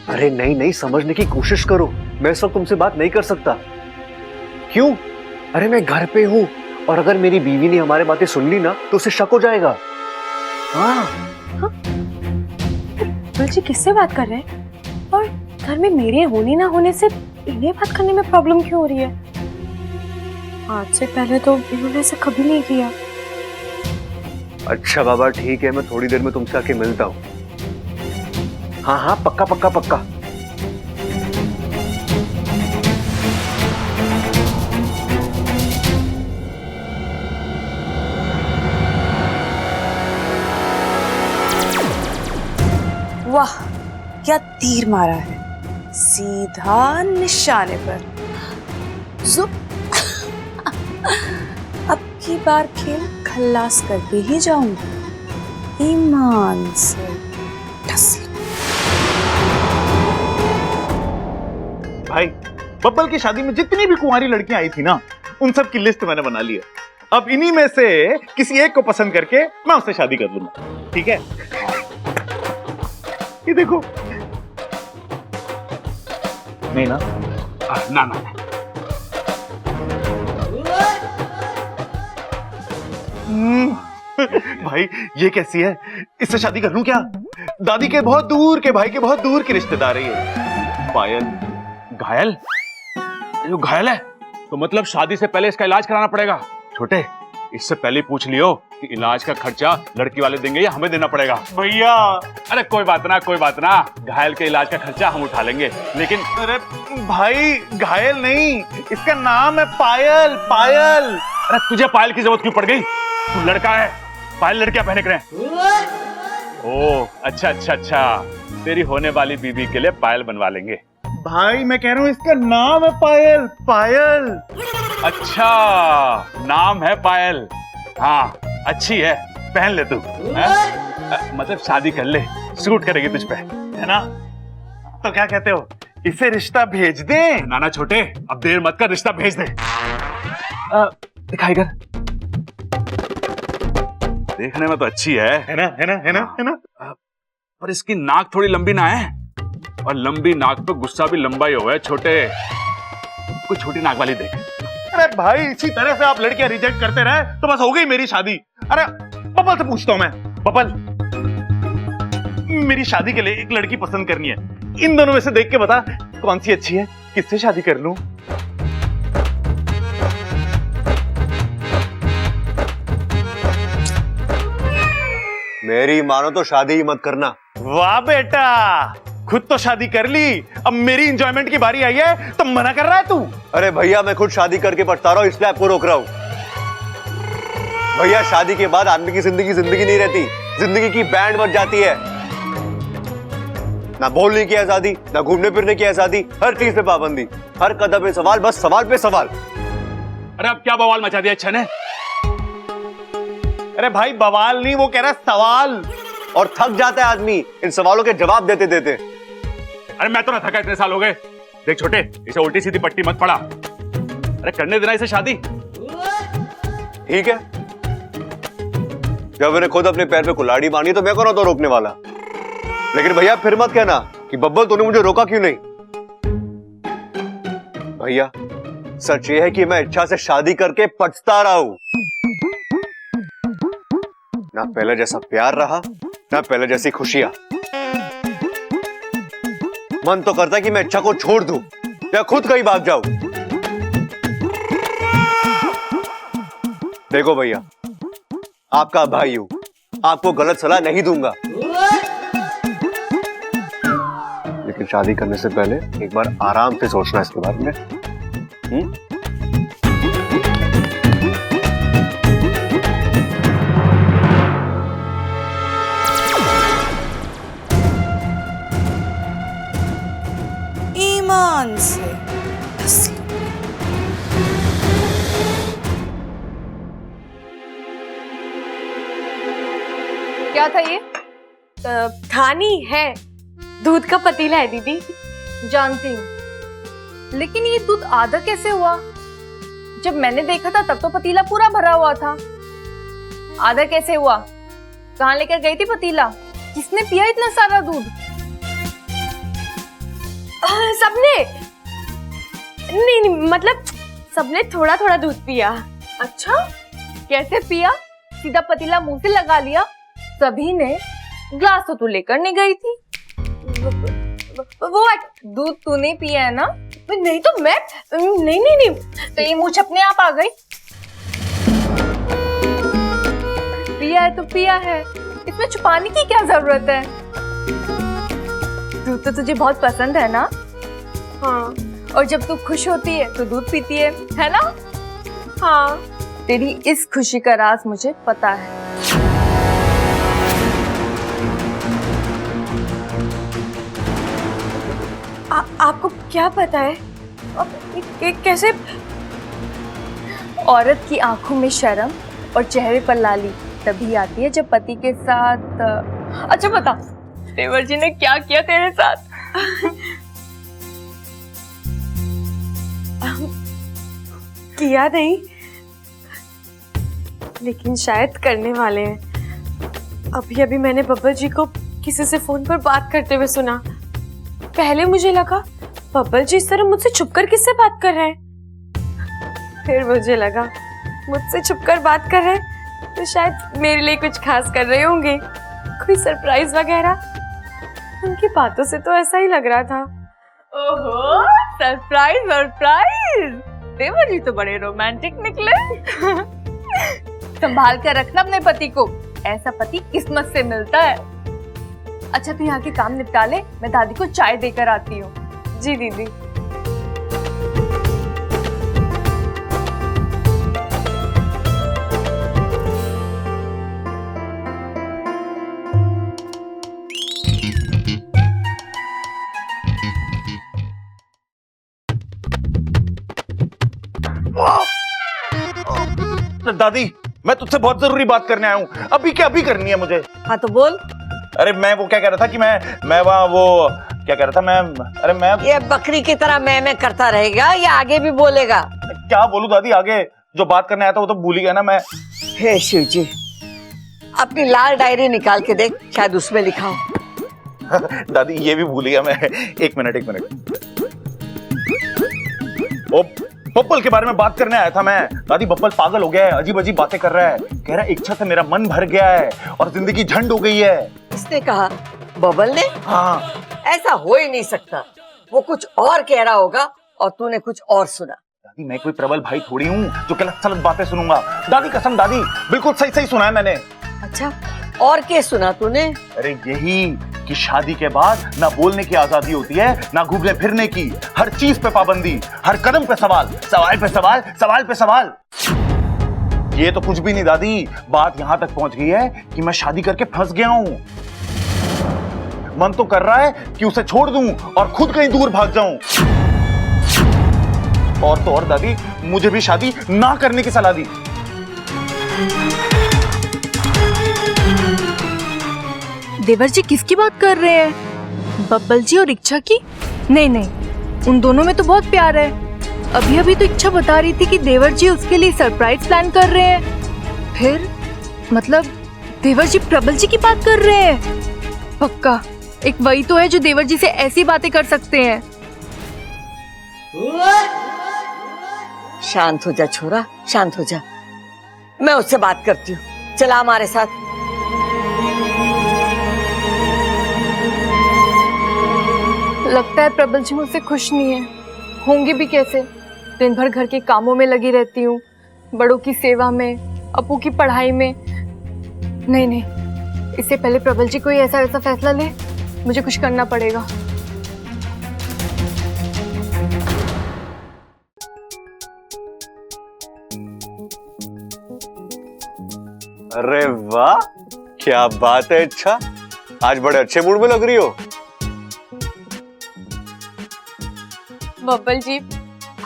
अरे नहीं नहीं, समझने की कोशिश करो। मैं सब तुमसे बात नहीं कर सकता। क्यों? अरे मैं घर पे हूँ, और अगर मेरी बीवी ने हमारी बातें सुन ली ना तो उसे शक हो जाएगा। हाँ। जी किससे बात कर रहे हैं? और घर में मेरे होने ना होने से इन्हें बात करने में प्रॉब्लम क्यों हो रही है? आज से पहले तो इन्होंने ऐसा कभी नहीं किया। अच्छा बाबा ठीक है, मैं थोड़ी देर में तुमसे आके मिलता हूँ। हाँ हाँ, पक्का पक्का पक्का। वाह क्या तीर मारा है, सीधा निशाने पर। जुप। अब की बार खेल खल्लास करके ही जाऊंगी, ईमान से। भाई बब्बल की शादी में जितनी भी कुंवारी लड़कियां आई थी ना, उन सब की लिस्ट मैंने बना ली है। अब इन्हीं में से किसी एक को पसंद करके मैं उससे शादी कर लूंगा, ठीक है? ये देखो। नहीं ना? ना ना। भाई ये कैसी है? इससे शादी कर लूं क्या? दादी के बहुत दूर के भाई के बहुत दूर की रिश्तेदारी है। पायल घायल? ये घायल है तो मतलब शादी से पहले इसका इलाज कराना पड़ेगा। छोटे, इससे पहले पूछ लियो कि इलाज का खर्चा लड़की वाले देंगे या हमें देना पड़ेगा। भैया अरे कोई बात ना, घायल के इलाज का खर्चा हम उठा लेंगे। लेकिन अरे भाई घायल नहीं, इसका नाम है पायल। पायल। अरे तुझे पायल की जरूरत क्यों पड़ गई? तू लड़का है, पायल लड़कियां पहने करे। ओह अच्छा, तेरी होने वाली बीबी के लिए पायल बनवा लेंगे। भाई मैं कह रहा हूँ इसका नाम है पायल। पायल। अच्छा नाम है पायल। हाँ अच्छी है, पहन ले तू। मतलब शादी कर ले, सूट करेगी तुझ पे, है ना? तो क्या कहते हो, इसे रिश्ता भेज दे? नाना छोटे, अब देर मत कर, रिश्ता भेज दे। दिखाई कर। देखने में तो अच्छी है ना? पर इसकी नाक थोड़ी लंबी ना है, और लंबी नाक पे गुस्सा भी लंबा ही हुआ है। छोटे, कोई छोटी नाक वाली देख। अरे भाई इसी तरह से आप लड़कियां रिजेक्ट करते रहे तो बस हो गई मेरी शादी। अरे बब्बल से पूछता हूं मैं। बब्बल, मेरी शादी के लिए एक लड़की पसंद करनी है, इन दोनों में से देख के बता कौन सी अच्छी है, किससे शादी कर लूं? मेरी मानो तो शादी ही मत करना। वाह बेटा, खुद तो शादी कर ली, अब मेरी एंजॉयमेंट की बारी आई है तो मना कर रहा है तू? अरे भैया मैं खुद शादी करके पछता रहा हूं, इसलिए आपको रोक रहा हूं। भैया शादी के बाद आदमी की जिंदगी नहीं रहती, जिंदगी की बैंड बज जाती है। ना बोलने की आजादी, ना घूमने फिरने की आजादी, हर चीज पे पाबंदी, हर कदम पे सवाल, बस सवाल पे सवाल। अरे अब क्या बवाल मचा दिया अच्छा ने? अरे भाई बवाल नहीं, वो कह रहा है सवाल। और थक जाता है आदमी इन सवालों के जवाब देते देते। अरे मैं तो ना थका, इतने साल हो गए। देख छोटे, इसे उल्टी सीधी पट्टी मत पड़ा। अरे करने देना इसे शादी। ठीक है, जब मैंने खुद अपने पैर पे कुल्हाड़ी बांधी तो मैं कौन होता रोकने वाला? लेकिन भैया फिर मत कहना कि बब्बल तूने मुझे रोका क्यों नहीं। भैया सच ये है कि मैं इच्छा से शादी करके पछता रहा हूं। ना पहले जैसा प्यार रहा, ना पहले जैसी खुशियां। मन तो करता है कि मैं इच्छा को छोड़ दूं या खुद कहीं भाग जाऊं। देखो भैया, आपका भाई हूं, आपको गलत सलाह नहीं दूंगा, लेकिन शादी करने से पहले एक बार आराम से सोचना इसके बारे में। ईमान से। क्या था ये? थानी है, दूध का पतीला है दीदी। जानती हूँ, लेकिन ये दूध आधा कैसे हुआ? जब मैंने देखा था तब तो पतीला पूरा भरा हुआ था। आधा कैसे हुआ? कहाँ लेकर गई थी पतीला? किसने पिया इतना सारा दूध? सबने नहीं नहीं, मतलब सबने थोड़ा थोड़ा दूध पिया। अच्छा, कैसे पिया? सीधा पतीला मुंह से लगा लिया? सभी ने ग्लास तो तू लेकर नहीं गई थी। वो दूध तूने पिया है ना? नहीं तो मैं नहीं नहीं नहीं तो ये मुंह अपने आप आ गई। पिया है तो पिया है, इसमें छुपाने की क्या जरूरत है? दूध तो तुझे बहुत पसंद है ना? हाँ और जब तू खुश होती है तो दूध पीती है ना? हाँ। तेरी इस खुशी का राज मुझे पता है। आपको क्या पता है? कैसे? औरत की आंखों में शर्म और चेहरे पर लाली तभी आती है जब पति के साथ। अच्छा बता, देवर जी ने क्या किया तेरे साथ? किया नहीं, लेकिन शायद करने वाले हैं। अभी अभी मैंने बब्बल जी को किसी से फोन पर बात करते हुए सुना। पहले मुझे लगा बब्बल जी इस तरह मुझसे छुपकर किससे बात कर रहे हैं, फिर मुझे लगा मुझसे छुपकर बात कर रहे हैं तो शायद मेरे लिए कुछ खास कर रहे होंगे, कोई सरप्राइज वगैरह। उनकी बातों से तो ऐसा ही लग रहा था। ओहो, सरप्राइज सरप्राइज! देवर जी तो बड़े रोमांटिक निकले। संभाल कर रखना अपने पति को, ऐसा पति किस्मत से मिलता है। अच्छा तू यहाँ के काम निपटा ले, मैं दादी को चाय देकर आती हूँ। जी दीदी। दादी, मैं तुझसे बहुत जरूरी बात करने आया हूँ। अभी क्या अभी करनी है मुझे? हाँ तो बोल। अरे मैं वो क्या कह रहा था कि मैं वहाँ वो क्या कह रहा था मैं ये बकरी की तरह मैं करता रहेगा या आगे भी बोलेगा? क्या बोलूं दादी? आगे जो बात करने आया था वो तो भूल ही गया ना मैं। हे शिव जी, अपनी लाल डायरी निकाल के देख, शायद उसमें लिखा हो। दादी ये भी भूल गया मैं। एक मिनट। ओ बब्बल के बारे में बात करने आया था मैं। दादी बब्बल पागल हो गया है, अजीब अजीब बातें कर रहा है। कह रहा है इच्छा से मेरा मन भर गया है और जिंदगी झंड हो गई है। किसने कहा? बबल ने? हाँ। ऐसा हो ही नहीं सकता, वो कुछ और कह रहा होगा और तूने कुछ और सुना। दादी मैं कोई प्रबल भाई थोड़ी हूँ जो गलत सलत बातें सुनूंगा। दादी कसम दादी, बिल्कुल सही सुना है मैंने। अच्छा, और क्या सुना तूने? अरे यही कि शादी के बाद ना बोलने की आजादी होती है, ना घूमने फिरने की। हर चीज पे पाबंदी, हर कदम पे सवाल, सवाल पे सवाल, सवाल पे सवाल। ये तो कुछ भी नहीं दादी, बात यहां तक पहुंच गई है कि मैं शादी करके फंस गया हूं। मन तो कर रहा है कि उसे छोड़ दूं और खुद कहीं दूर भाग जाऊं। और तो और दादी, मुझे भी शादी ना करने की सलाह दी। देवर जी किसकी बात कर रहे हैं? बब्बल जी और इच्छा की? नहीं, उन दोनों में तो बहुत प्यार है। अभी अभी तो इच्छा बता रही थी कि देवर जी उसके लिए सरप्राइज प्लान कर रहे हैं। फिर मतलब देवर जी प्रबल जी की बात कर रहे हैं। पक्का एक वही तो है जो देवर जी से ऐसी बातें कर सकते हैं। शांत हो जा छोरा, शांत हो जा। मैं उससे बात करती हूँ, चला हमारे साथ। लगता है प्रबल जी मुझसे खुश नहीं है। होंगे भी कैसे? दिन भर घर के कामों में लगी रहती हूँ, बड़ों की सेवा में, अपू की पढ़ाई में। नहीं, इससे पहले प्रबल जी कोई ऐसा फैसला ले, मुझे कुछ करना पड़ेगा। अरे वाह, क्या बात है। अच्छा, आज बड़े अच्छे मूड में लग रही हो। बब्बल जी,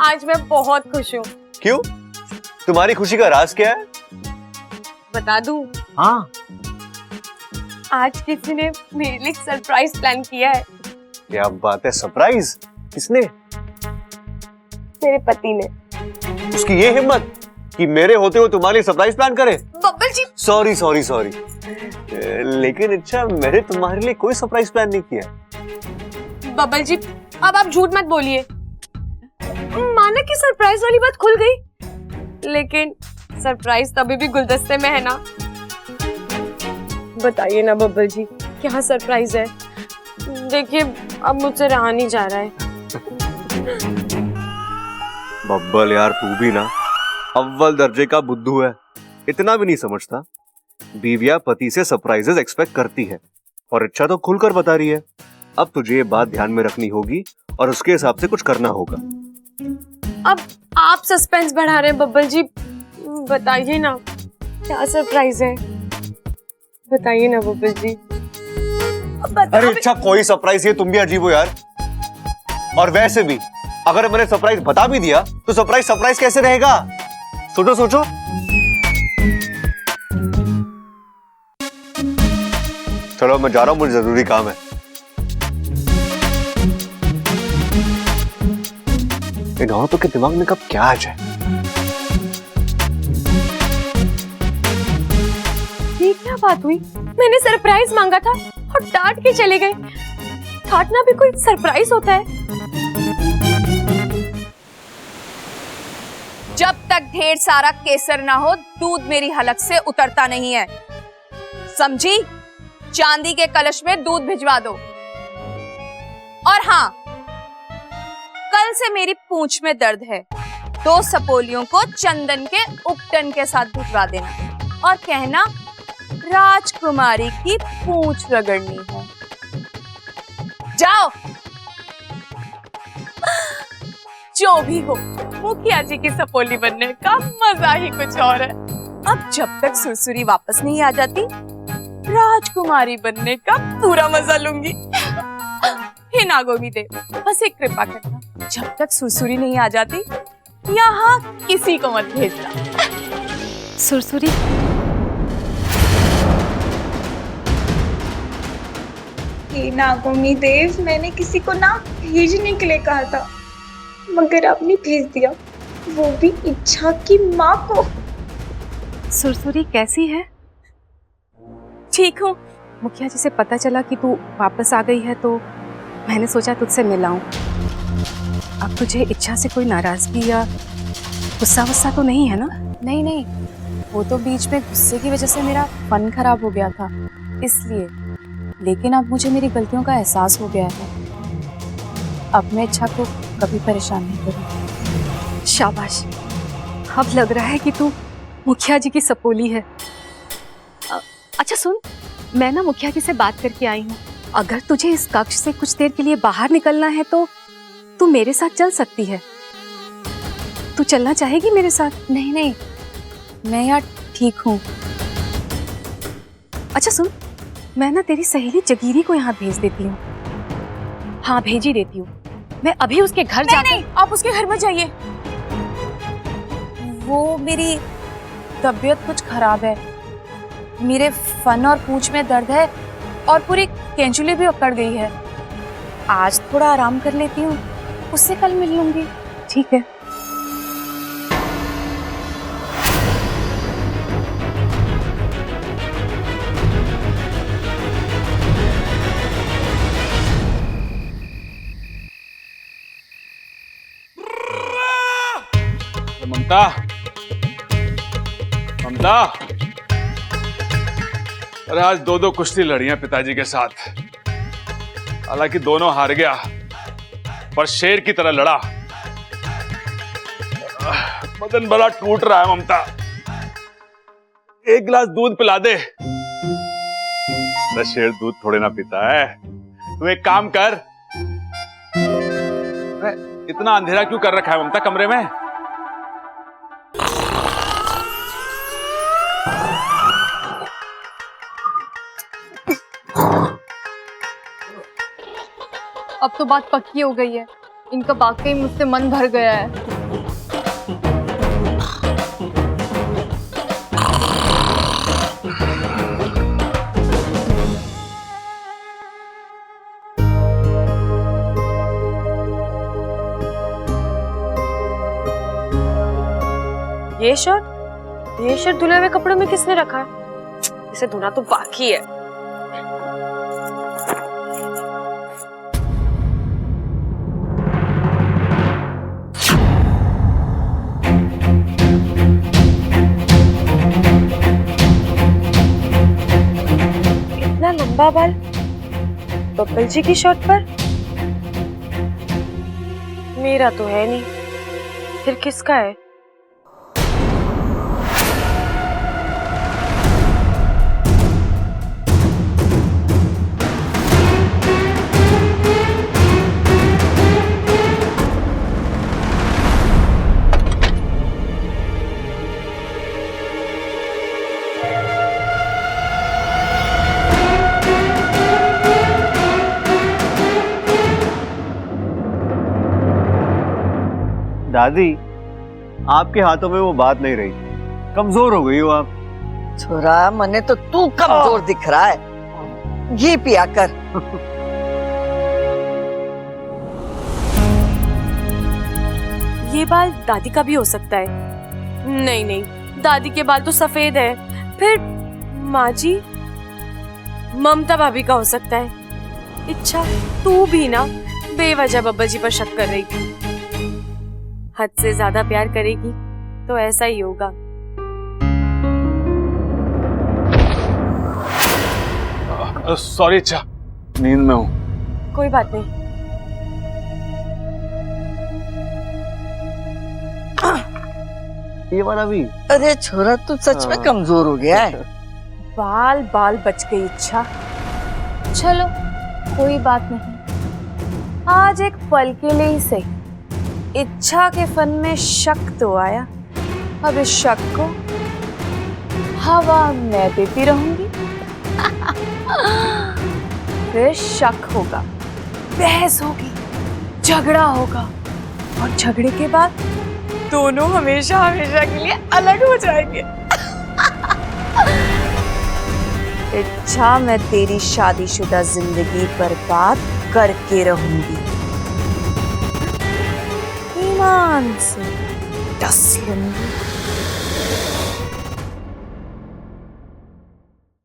आज मैं बहुत खुश हूँ। क्यों? तुम्हारी खुशी का राज क्या है? बता दूं? हाँ। आज किसी ने मेरे लिए सरप्राइज प्लान किया है। क्या बात है, सरप्राइज? किसने? मेरे पति ने। उसकी ये हिम्मत कि मेरे होते हुए तुम्हारे लिए सरप्राइज प्लान करे? बब्बल जी, सॉरी। लेकिन अच्छा, मैंने तुम्हारे लिए कोई सरप्राइज प्लान नहीं किया। बब्बल जी, अब आप झूठ मत बोलिए। माना कि सरप्राइज वाली बात खुल गई, लेकिन सरप्राइज तभी भी गुलदस्ते में है ना। बताइए ना बब्बल जी, क्या सरप्राइज है? देखिए अब मुझसे रहा नहीं जा रहा है। बब्बल यार, तू भी ना अव्वल दर्जे का बुद्धू है, इतना भी नहीं समझता। बीविया पति से सरप्राइजेस एक्सपेक्ट करती है और इच्छा तो खुलकर बता रही है। अब तुझे ये बात ध्यान में रखनी होगी और उसके हिसाब से कुछ करना होगा। अब आप सस्पेंस बढ़ा रहे हैं बब्बल जी, बताइए ना क्या सरप्राइज है? बताइए ना बब्बल जी। अरे अच्छा, कोई सरप्राइज है? तुम भी अजीब हो यार। और वैसे भी अगर मैंने सरप्राइज बता भी दिया तो सरप्राइज सरप्राइज कैसे रहेगा? सोचो सोचो। चलो मैं जा रहा हूं, मुझे जरूरी काम है। इन औरतों के दिमाग में कब क्या आ जाए। ये क्या बात हुई? मैंने सरप्राइज मांगा था और डांट के चले गए। डांटना भी कोई सरप्राइज होता है? जब तक ढेर सारा केसर ना हो, दूध मेरी हलक से उतरता नहीं है, समझी? चांदी के कलश में दूध भिजवा दो। और हाँ, कल से मेरी पूंछ में दर्द है, 2 सपोलियों को चंदन के उपटन के साथ भिजवा देना और कहना राजकुमारी की पूंछ रगड़नी है। जाओ। जो भी हो, मुखिया जी की सपोली बनने का मजा ही कुछ और है। अब जब तक सुरसुरी वापस नहीं आ जाती, राजकुमारी बनने का पूरा मजा लूंगी। हे नागोमी देव, बस एक कृपा करना, जब तक सुरसुरी नहीं आ जाती यहाँ किसी को मत भेजना। सुरसुरी, हे नागोमी देव, मैंने किसी को ना भेजने के लिए कहा था, मगर आपने भेज दिया, वो भी इच्छा की माँ को। सुरसुरी कैसी है? ठीक हूँ। मुखिया जी से पता चला कि तू वापस आ गई है तो मैंने सोचा तुझसे मिलाऊं। अब तुझे इच्छा से कोई नाराजगी या गुस्सा वुस्सा तो नहीं है ना? नहीं नहीं, वो तो बीच में गुस्से की वजह से मेरा फन खराब हो गया था, इसलिए। लेकिन अब मुझे मेरी गलतियों का एहसास हो गया है। अब मैं इच्छा को कभी परेशान नहीं करूँगी। शाबाश, अब लग रहा है कि तू मुखिया जी की सपोली है। अच्छा सुन, मैं ना मुखिया जी से बात करके आई हूँ। अगर तुझे इस कक्ष से कुछ देर के लिए बाहर निकलना है तो तू मेरे साथ चल सकती है। तू चलना चाहेगी मेरे साथ? नहीं नहीं, मैं यहाँ ठीक हूँ। अच्छा सुन, मैं ना तेरी सहेली जगीरी को यहाँ भेज देती हूँ। हाँ, भेज ही देती हूँ। मैं अभी उसके घर जाकर। नहीं, आप उसके घर मत जाइए। वो मेरी तबीयत कुछ खराब है, मेरे फन और पूंछ में दर्द है और पूरी कैंचुली भी अकड़ गई है। आज थोड़ा आराम कर लेती हूँ, उससे कल मिल लूंगी। ठीक है। ममता, ममता, अरे आज 2 कुश्ती लड़ी हैं पिताजी के साथ। हालांकि दोनों हार गया, पर शेर की तरह लड़ा। बदन बड़ा टूट रहा है ममता, 1 गिलास दूध पिला दे। अरे शेर दूध थोड़े ना पीता है। तू एक काम कर, इतना अंधेरा क्यों कर रखा है ममता कमरे में? अब तो बात पक्की हो गई है, इनका वाकई मुझसे मन भर गया है। ये शर्ट धुले हुए कपड़ों में किसने रखा है? इसे धोना तो बाकी है। लंबा बाल बब्बल जी की शर्ट पर। मेरा तो है नहीं, फिर किसका है? दादी, आपके हाथों में वो बात नहीं रही, कमजोर हो गई हो आप। छोरा, मने तो तू कमजोर दिख रहा है। घी पिया कर। ये बाल दादी का भी हो सकता है। नहीं नहीं, दादी के बाल तो सफेद है। फिर माँ जी, ममता भाभी का हो सकता है। इच्छा, तू भी ना बेवजह बब्बल जी पर शक कर रही थी। हद से ज्यादा प्यार करेगी तो ऐसा ही होगा। सॉरी इच्छा, नींद में हूँ। कोई बात नहीं। ये वाला भी। अरे छोरा, तू सच में कमजोर हो गया है। बाल बाल बच गई इच्छा। चलो कोई बात नहीं, आज एक पल के लिए ही सही इच्छा के फन में शक तो आया। अब इस शक को हवा मैं देती रहूंगी। फिर शक होगा, बहस होगी, झगड़ा होगा, और झगड़े के बाद दोनों हमेशा हमेशा के लिए अलग हो जाएंगे। इच्छा, मैं तेरी शादीशुदा जिंदगी बर्बाद करके रहूंगी। ईमान से डस लूंगी।